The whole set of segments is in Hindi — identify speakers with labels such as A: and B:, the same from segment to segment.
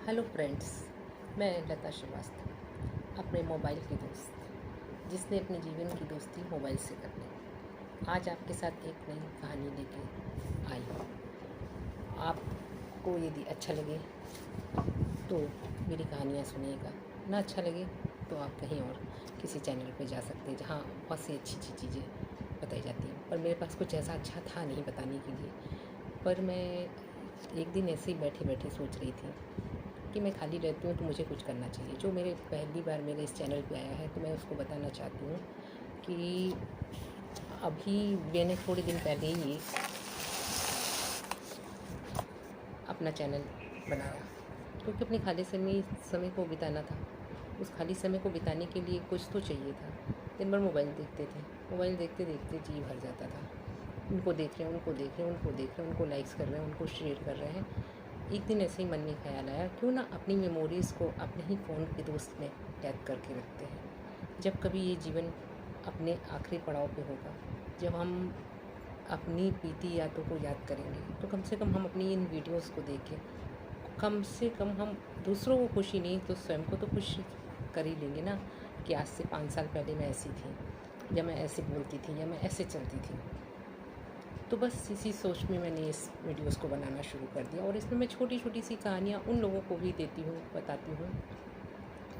A: हेलो फ्रेंड्स, मैं लता श्रीवास्तव, अपने मोबाइल की दोस्त जिसने अपने जीवन की दोस्ती मोबाइल से कर ली। आज आपके साथ एक नई कहानी लेके आई हूँ। आपको यदि अच्छा लगे तो मेरी कहानियाँ सुनिएगा, ना अच्छा लगे तो आप कहीं और किसी चैनल पे जा सकते हैं जहाँ बहुत सी अच्छी अच्छी चीज़ें बताई जाती हैं। पर मेरे पास कुछ ऐसा अच्छा था नहीं बताने के लिए। पर मैं एक दिन ऐसे ही बैठे बैठे सोच रही थी कि मैं खाली रहती हूँ तो मुझे कुछ करना चाहिए। जो मेरे पहली बार मेरे इस चैनल पे आया है तो मैं उसको बताना चाहती हूँ कि अभी मैंने थोड़े दिन पहले ही अपना चैनल बनाया क्योंकि अपने खाली समय को बिताना था। उस खाली समय को बिताने के लिए कुछ तो चाहिए था। दिन भर मोबाइल देखते थे, मोबाइल देखते देखते जी भर जाता था। उनको देख रहे हैं, उनको देख रहे हैं, उनको देख रहे हैं, उनको लाइक्स कर रहे हैं, उनको शेयर कर रहे हैं। एक दिन ऐसे ही मन में ख्याल आया, क्यों ना अपनी मेमोरीज़ को अपने ही फ़ोन के दोस्त में कैद करके रखते हैं। जब कभी ये जीवन अपने आखिरी पड़ाव पे होगा, जब हम अपनी बीती यादों को याद करेंगे, तो कम से कम हम अपनी इन वीडियोस को देखें। कम से कम हम दूसरों को खुशी नहीं तो स्वयं को तो खुश कर ही लेंगे ना, कि आज से 5 साल पहले मैं ऐसी थी, या मैं ऐसे बोलती थी, या मैं ऐसे चलती थी। तो बस इसी सोच में मैंने इस वीडियोस को बनाना शुरू कर दिया और इसमें मैं छोटी छोटी सी कहानियाँ उन लोगों को भी देती हूँ, बताती हूँ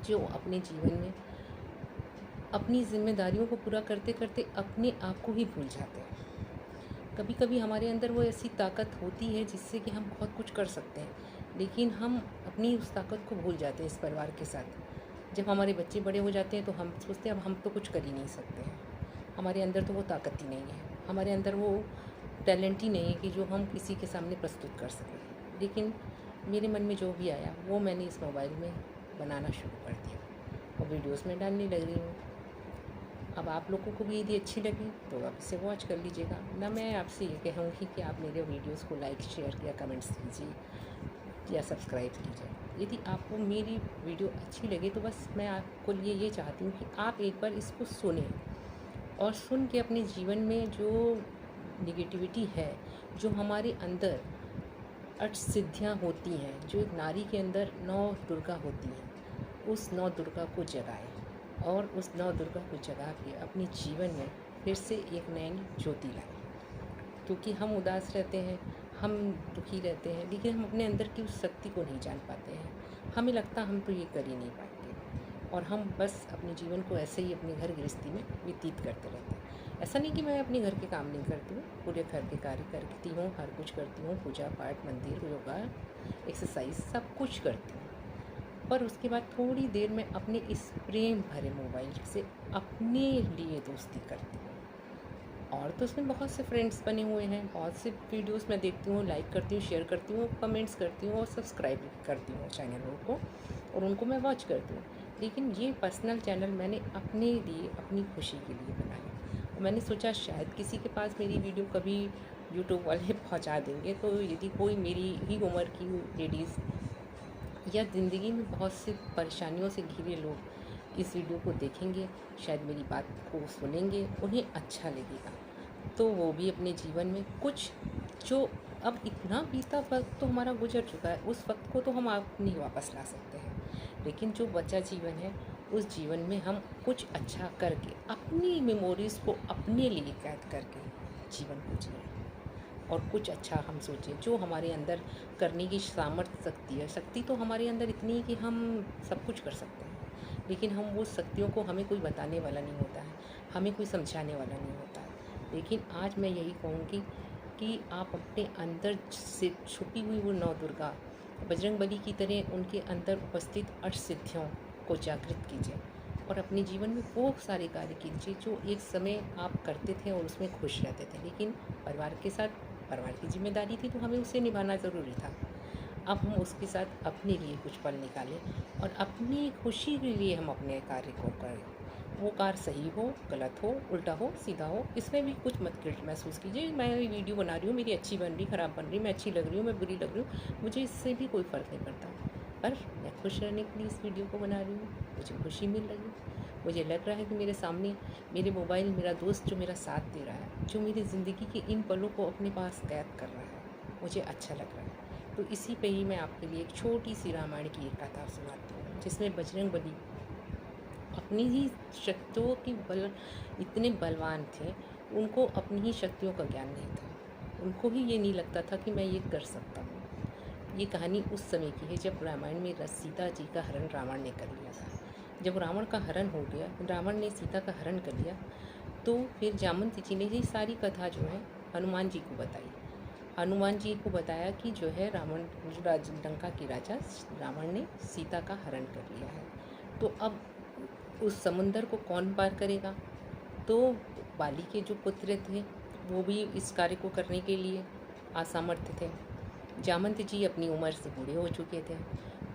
A: जो अपने जीवन में अपनी जिम्मेदारियों को पूरा करते करते अपने आप को ही भूल जाते हैं। कभी कभी हमारे अंदर वो ऐसी ताकत होती है जिससे कि हम बहुत कुछ कर सकते हैं, लेकिन हम अपनी उस ताकत को भूल जाते हैं इस परिवार के साथ। जब हमारे बच्चे बड़े हो जाते हैं तो हम सोचते हैं अब हम तो कुछ कर ही नहीं सकते हैं। हमारे अंदर तो वो ताकत ही नहीं है, हमारे अंदर वो टैलेंट ही नहीं है कि जो हम किसी के सामने प्रस्तुत कर सकें। लेकिन मेरे मन में जो भी आया वो मैंने इस मोबाइल में बनाना शुरू कर दिया और वीडियोस में डालने लग रही हूँ। अब आप लोगों को भी यदि अच्छी लगे तो आप इसे वॉच कर लीजिएगा। ना मैं आपसे ये कहूँगी कि आप मेरे वीडियोस को लाइक, शेयर या कमेंट्स कीजिए या सब्सक्राइब कीजिए। यदि आपको मेरी वीडियो अच्छी लगे तो बस मैं आपको लिए ये चाहती हूँ कि आप एक बार इसको सुनें और सुन के अपने जीवन में जो निगेटिविटी है, जो हमारे अंदर अष्टसिद्धियाँ होती हैं, जो एक नारी के अंदर 9 दुर्गा होती हैं, उस 9 दुर्गा को जगाएं और उस 9 दुर्गा को जगा के अपने जीवन में फिर से एक नई ज्योति लाएं। क्योंकि हम उदास रहते हैं, हम दुखी रहते हैं, लेकिन हम अपने अंदर की उस शक्ति को नहीं जान पाते हैं। हमें लगता हम तो ये कर ही नहीं पाएंगे और हम बस अपने जीवन को ऐसे ही अपने घर गृहस्थी में व्यतीत करते रहते हैं। ऐसा नहीं कि मैं अपने घर के काम नहीं करती हूँ, पूरे घर के कार्य करती हूँ, हर कुछ करती हूँ, पूजा पाठ, मंदिर, योगा, एक्सरसाइज सब कुछ करती हूँ। पर उसके बाद थोड़ी देर में अपने इस प्रेम भरे मोबाइल से अपने लिए दोस्ती करती हूँ। और तो उसमें बहुत से फ्रेंड्स बने हुए हैं, बहुत से वीडियोस मैं देखती हूँ, लाइक करती हूँ, शेयर करती हूँ, कमेंट्स करती हूँ और सब्सक्राइब करती हूँ चैनलों को और उनको मैं वॉच करती हूँ। लेकिन ये पर्सनल चैनल मैंने अपने लिए, अपनी खुशी के लिए बनाया और मैंने सोचा शायद किसी के पास मेरी वीडियो कभी यूट्यूब वाले पहुँचा देंगे। तो यदि कोई मेरी ही उम्र की लेडीज़ या ज़िंदगी में बहुत सी परेशानियों से घिरे लोग इस वीडियो को देखेंगे, शायद मेरी बात को सुनेंगे, उन्हें अच्छा लगेगा, तो वो भी अपने जीवन में कुछ, जो अब इतना बीता वक्त तो हमारा गुजर चुका है, उस वक्त को तो हम आप नहीं वापस ला सकते हैं, लेकिन जो बचा जीवन है उस जीवन में हम कुछ अच्छा करके अपनी मेमोरीज़ को अपने लिए कैद करके जीवन को जिए और कुछ अच्छा हम सोचें जो हमारे अंदर करने की सामर्थ्य, शक्ति है। शक्ति तो हमारे अंदर इतनी है कि हम सब कुछ कर सकते हैं, लेकिन हम वो शक्तियों को, हमें कोई बताने वाला नहीं होता है, हमें कोई समझाने वाला नहीं होता है। लेकिन आज मैं यही कहूँगी कि आप अपने अंदर से छुपी हुई वो 9 दुर्गा, बजरंगबली की तरह उनके अंदर उपस्थित अष्टसिद्धियों को जागृत कीजिए और अपने जीवन में वो सारे कार्य कीजिए जो एक समय आप करते थे और उसमें खुश रहते थे। लेकिन परिवार के साथ, परिवार की जिम्मेदारी थी तो हमें उसे निभाना ज़रूरी था। अब हम उसके साथ अपने लिए कुछ पल निकालें और अपनी खुशी के लिए हम अपने कार्य को करें। वो कार्य सही हो, गलत हो, उल्टा हो, सीधा हो, इसमें भी कुछ मत गिल्ट महसूस कीजिए। मैं वीडियो बना रही हूँ, मेरी अच्छी बन रही, ख़राब बन रही, मैं अच्छी लग रही हूँ, मैं बुरी लग रही हूँ, मुझे इससे भी कोई फ़र्क नहीं पड़ता। पर मैं खुश रहने के लिए इस वीडियो को बना रही हूँ, मुझे खुशी मिल रही है। मुझे लग रहा है कि मेरे सामने मेरे मोबाइल, मेरा दोस्त जो मेरा साथ दे रहा है, जो मेरी ज़िंदगी के इन पलों को अपने पास कैद कर रहा है, मुझे अच्छा लग रहा है। तो इसी पे ही मैं आपके लिए एक छोटी सी रामायण की एक कथा सुनाती हूँ, जिसमें बजरंगबली अपनी ही शक्तियों की बल इतने बलवान थे, उनको अपनी ही शक्तियों का ज्ञान नहीं था। उनको भी ये नहीं लगता था कि मैं ये कर सकता हूँ। ये कहानी उस समय की है जब रामायण में सीता जी का हरण रावण ने कर लिया था। जब रावण का हरण हो गया, रावण ने सीता का हरण कर लिया, तो फिर जामवंत जी ने ये सारी कथा जो है हनुमान जी को बताई। हनुमान जी को बताया कि जो है रावण लंका के राजा रावण ने सीता का हरण कर लिया है। तो अब उस समुंदर को कौन पार करेगा? तो बाली के जो पुत्र थे वो भी इस कार्य को करने के लिए असमर्थ थे। जामवंत जी अपनी उम्र से बूढ़े हो चुके थे,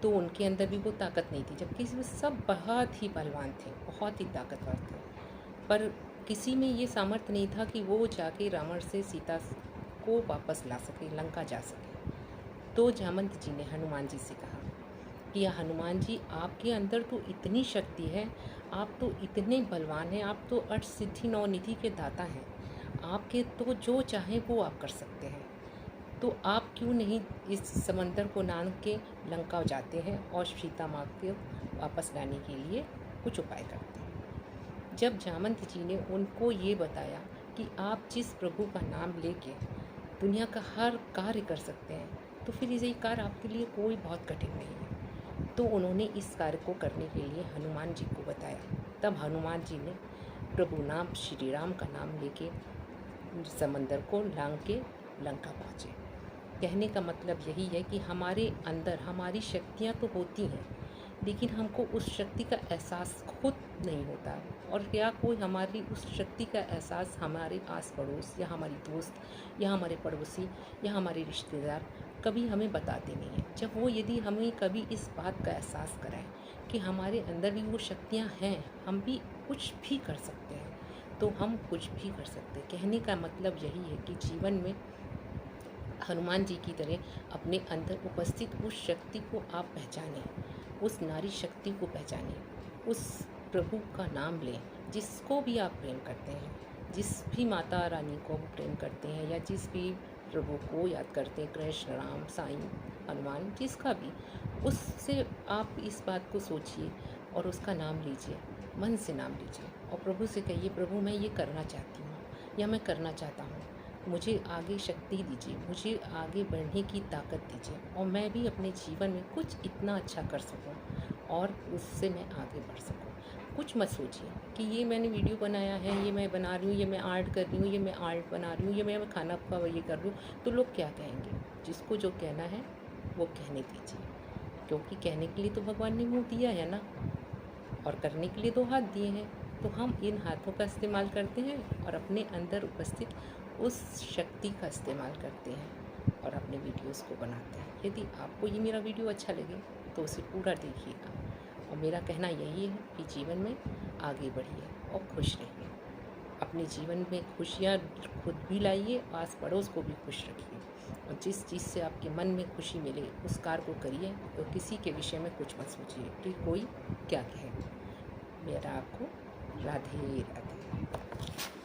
A: तो उनके अंदर भी वो ताकत नहीं थी, जबकि वो सब बहुत ही बलवान थे, बहुत ही ताकतवर थे। पर किसी में ये सामर्थ्य नहीं था कि वो जाके रावण से सीता को वापस ला सके, लंका जा सके। तो जामवंत जी ने हनुमान जी से कहा कि या हनुमान जी, आपके अंदर तो इतनी शक्ति है, आप तो इतने बलवान हैं, आप तो अष्ट सिद्धि नौ निधि के दाता हैं, आपके तो जो चाहे वो आप कर सकते हैं। तो आप क्यों नहीं इस समंदर को लांघ के लंका जाते हैं और सीता माँ को वापस लाने के लिए कुछ उपाय करते हैं। जब जामवंत जी ने उनको ये बताया कि आप जिस प्रभु का नाम लेके दुनिया का हर कार्य कर सकते हैं, तो फिर ये कार्य आपके लिए कोई बहुत कठिन नहीं है। तो उन्होंने इस कार्य को करने के लिए हनुमान जी को बताया। तब हनुमान जी ने प्रभु नाम श्री राम का नाम लेके समंदर को लांघ के लंका पहुँचे। कहने का मतलब यही है कि हमारे अंदर हमारी शक्तियाँ तो होती हैं, लेकिन हमको उस शक्ति का एहसास खुद नहीं होता, और या कोई हमारी उस शक्ति का एहसास हमारे आस पड़ोस या हमारी दोस्त या हमारे पड़ोसी या हमारे रिश्तेदार कभी हमें बताते नहीं हैं। जब वो यदि हमें कभी इस बात का एहसास कराएं कि हमारे अंदर भी वो शक्तियाँ हैं, हम भी कुछ भी कर सकते हैं, तो हम कुछ भी कर सकते हैं। कहने का मतलब यही है कि जीवन में हनुमान जी की तरह अपने अंदर उपस्थित उस शक्ति को आप पहचानें, उस नारी शक्ति को पहचानें, उस प्रभु का नाम लें जिसको भी आप प्रेम करते हैं, जिस भी माता रानी को प्रेम करते हैं या जिस भी प्रभु को याद करते हैं, कृष्ण, राम, साईं, हनुमान, जिसका भी, उससे आप इस बात को सोचिए और उसका नाम लीजिए, मन से नाम लीजिए और प्रभु से कहिए, प्रभु मैं ये करना चाहती हूँ या मैं करना चाहता हूँ, मुझे आगे शक्ति दीजिए, मुझे आगे बढ़ने की ताकत दीजिए और मैं भी अपने जीवन में कुछ इतना अच्छा कर सकूं और उससे मैं आगे बढ़ सकूं। कुछ मत सोचिए कि ये मैंने वीडियो बनाया है, ये मैं बना रही हूँ, ये मैं आर्ट कर रही हूँ, ये मैं आर्ट बना रही हूँ, ये मैं खाना का ये कर रही हूँ, तो लोग क्या कहेंगे। जिसको जो कहना है वो कहने दीजिए, क्योंकि कहने के लिए तो भगवान ने मुँह दिया है ना, और करने के लिए दो हाथ दिए हैं। तो हम इन हाथों का इस्तेमाल करते हैं और अपने अंदर उपस्थित उस शक्ति का इस्तेमाल करते हैं और अपने वीडियोस को बनाते हैं। यदि आपको ये मेरा वीडियो अच्छा लगे तो उसे पूरा देखिएगा, और मेरा कहना यही है कि जीवन में आगे बढ़िए और खुश रहिए। अपने जीवन में खुशियाँ खुद भी लाइए, आस पड़ोस को भी खुश रखिए, और जिस चीज़ से आपके मन में खुशी मिले उस कार्य को करिए, और किसी के विषय में कुछ मत सोचिए कि कोई क्या कहे। मेरा आपको राधे राधे।